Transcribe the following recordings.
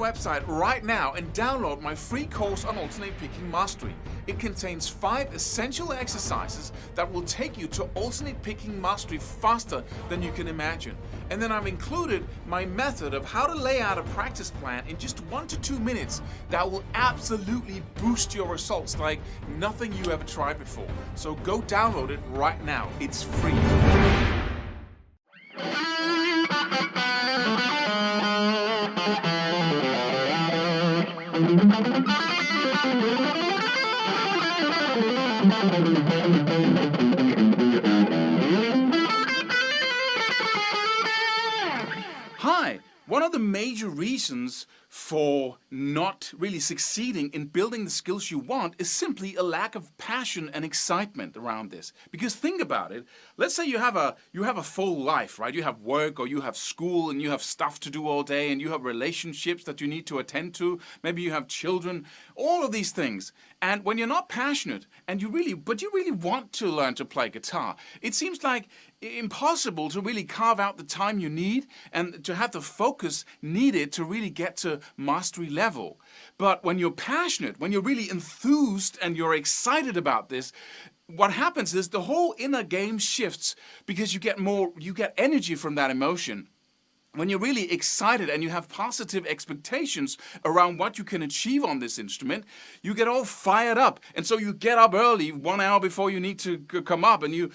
website right now and download my free course on alternate picking mastery. It contains 5 essential exercises that will take you to alternate picking mastery faster than you can imagine. And then I've included my method of how to lay out a practice plan in just 1 to 2 minutes that will absolutely boost your results like nothing you ever tried before. So go download it right now. It's free. Hi! One of the major reasons for not really succeeding in building the skills you want is simply a lack of passion and excitement around this. Because think about it, let's say you have a full life, right? You have work or you have school and you have stuff to do all day and you have relationships that you need to attend to. Maybe you have children, all of these things. And when you're not passionate and you really want to learn to play guitar, it seems like impossible to really carve out the time you need and to have the focus needed to really get to mastery level. But when you're passionate, when you're really enthused and you're excited about this, what happens is the whole inner game shifts because you get energy from that emotion. When you're really excited and you have positive expectations around what you can achieve on this instrument, you get all fired up. And so you get up early, 1 hour before you need to come up, and you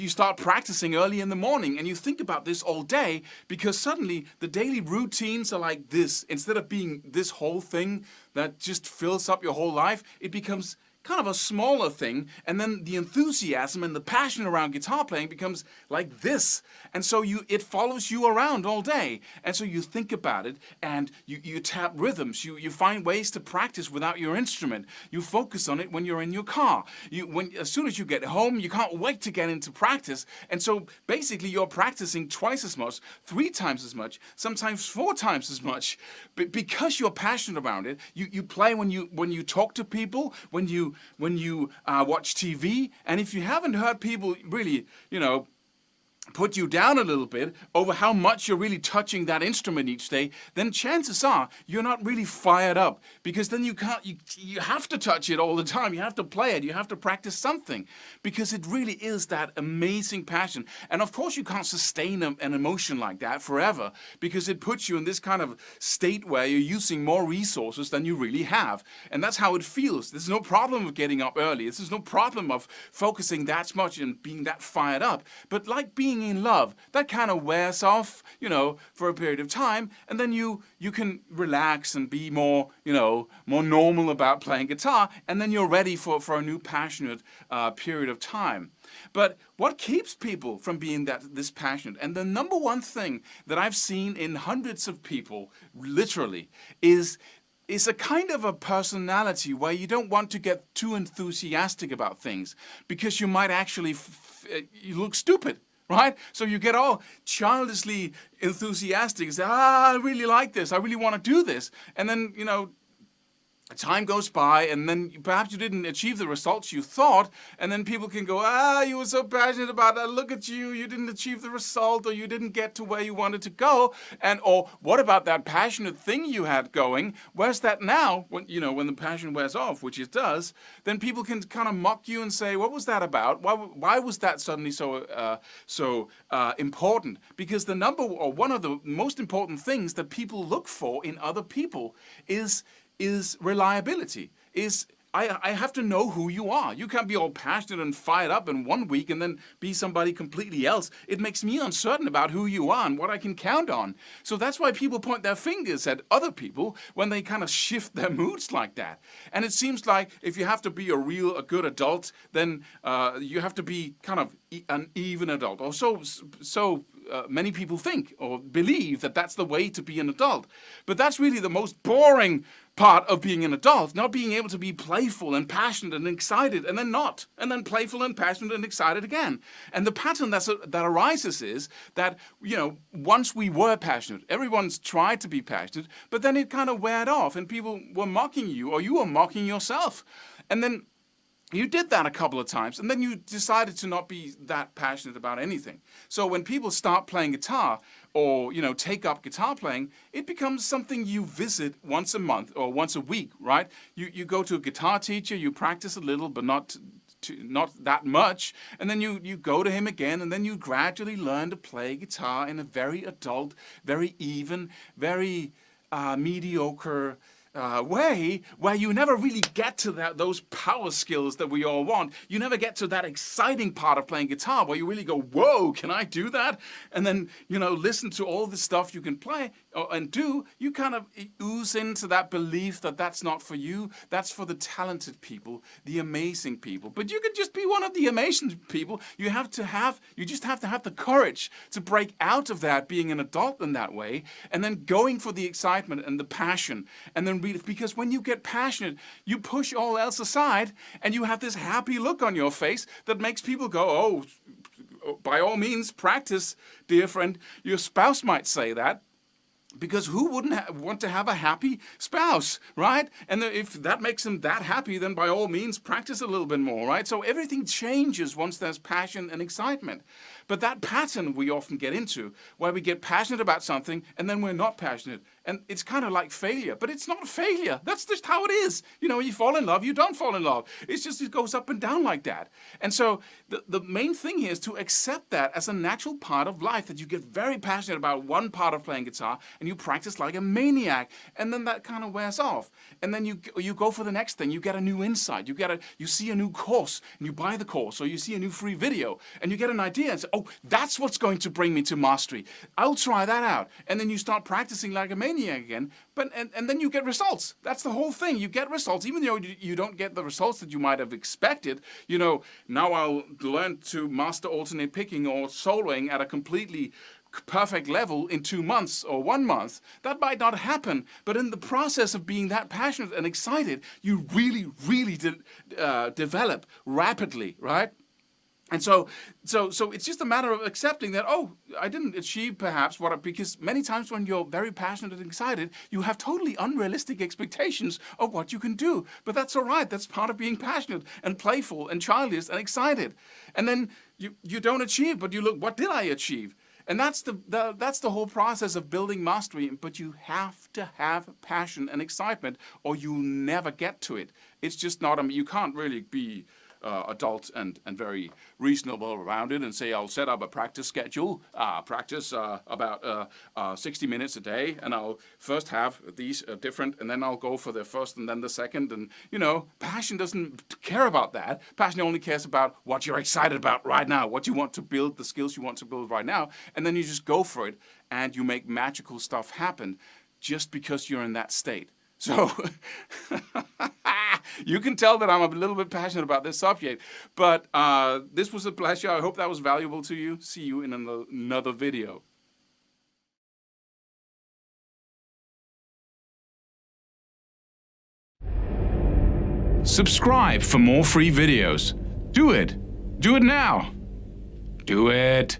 start practicing early in the morning, and you think about this all day because suddenly the daily routines are like this. Instead of being this whole thing that just fills up your whole life, it becomes kind of a smaller thing, and then the enthusiasm and the passion around guitar playing becomes like this. And so it follows you around all day. And so you think about it and you tap rhythms. You find ways to practice without your instrument. You focus on it when you're in your car. As soon as you get home, you can't wait to get into practice. And so basically you're practicing twice as much, 3 times as much, sometimes 4 times as much. But because you're passionate about it, you play when you talk to people, when you watch TV, and if you haven't heard people really, put you down a little bit over how much you're really touching that instrument each day, then chances are you're not really fired up, because then you have to touch it all the time. You have to play it. You have to practice something, because it really is that amazing passion. And of course you can't sustain an emotion like that forever, because it puts you in this kind of state where you're using more resources than you really have. And that's how it feels. There's no problem of getting up early. There's no problem of focusing that much and being that fired up. But like being in love, that kind of wears off, for a period of time, and then you can relax and be more normal about playing guitar, and then you're ready for a new passionate period of time. But what keeps people from being this passionate, and the number one thing that I've seen in hundreds of people, literally, is a kind of a personality where you don't want to get too enthusiastic about things, because you might actually you look stupid. Right? So you get all childishly enthusiastic and say, I really like this, I really want to do this. And then, time goes by, and then perhaps you didn't achieve the results you thought, and then people can go, you were so passionate about that, look at you, you didn't achieve the result, or you didn't get to where you wanted to go, or what about that passionate thing you had going, where's that now? When the passion wears off, which it does, then people can kind of mock you and say, what was that about? Why was that suddenly so important? Because one of the most important things that people look for in other people is reliability. I have to know who you are. You can't be all passionate and fired up in one week and then be somebody completely else. It makes me uncertain about who you are and what I can count on. So that's why people point their fingers at other people when they kind of shift their moods like that. And it seems like if you have to be a good adult, then you have to be kind of an even adult. Or so many people think or believe that that's the way to be an adult. But that's really the most boring part of being an adult, not being able to be playful and passionate and excited, and then not, and then playful and passionate and excited again. And the pattern that arises is that, once we were passionate, everyone's tried to be passionate, but then it kind of weared off, and people were mocking you, or you were mocking yourself. And then You did that a couple of times, and then you decided to not be that passionate about anything. So when people start playing guitar or, take up guitar playing, it becomes something you visit once a month or once a week, right? You go to a guitar teacher, you practice a little, but not that much, and then you go to him again, and then you gradually learn to play guitar in a very adult, very even, very mediocre way, where you never really get to those power skills that we all want. You never get to that exciting part of playing guitar where you really go, whoa, can I do that? And then, listen to all the stuff you can play and do. You kind of ooze into that belief that that's not for you. That's for the talented people, the amazing people. But you could just be one of the amazing people. You just have to have the courage to break out of that, being an adult in that way, and then going for the excitement and the passion, and then because when you get passionate, you push all else aside, and you have this happy look on your face that makes people go, oh, by all means, practice, dear friend. Your spouse might say that, because who wouldn't want to have a happy spouse, right? And if that makes them that happy, then by all means, practice a little bit more, right? So everything changes once there's passion and excitement. But that pattern we often get into, where we get passionate about something and then we're not passionate. And it's kind of like failure, but it's not failure. That's just how it is. You fall in love, you don't fall in love. It goes up and down like that. And so the main thing here is to accept that as a natural part of life, that you get very passionate about one part of playing guitar and you practice like a maniac, and then that kind of wears off. And then you go for the next thing. You get a new insight. You see a new course and you buy the course, or you see a new free video and you get an idea and say, oh, that's what's going to bring me to mastery. I'll try that out. And then you start practicing like a maniac again, and then you get results. That's the whole thing. You get results, even though you don't get the results that you might have expected. Now I'll learn to master alternate picking or soloing at a completely perfect level in 2 months or 1 month. That might not happen, but in the process of being that passionate and excited, you really, really develop rapidly, right? And so it's just a matter of accepting that, oh, I didn't achieve perhaps because many times when you're very passionate and excited, you have totally unrealistic expectations of what you can do. But that's all right. That's part of being passionate and playful and childish and excited. And then you don't achieve, but you look, what did I achieve? And that's the whole process of building mastery. But you have to have passion and excitement, or you'll never get to it. It's just not, you can't really be adult and very reasonable around it and say, I'll set up a practice schedule, practice about 60 minutes a day, and I'll first have these different, and then I'll go for the first and then the second. And, passion doesn't care about that. Passion only cares about what you're excited about right now, what you want to build, the skills you want to build right now, and then you just go for it, and you make magical stuff happen just because you're in that state. So you can tell that I'm a little bit passionate about this subject, but this was a pleasure. I hope that was valuable to you. See you in another video. Subscribe for more free videos. Do it. Do it now. Do it.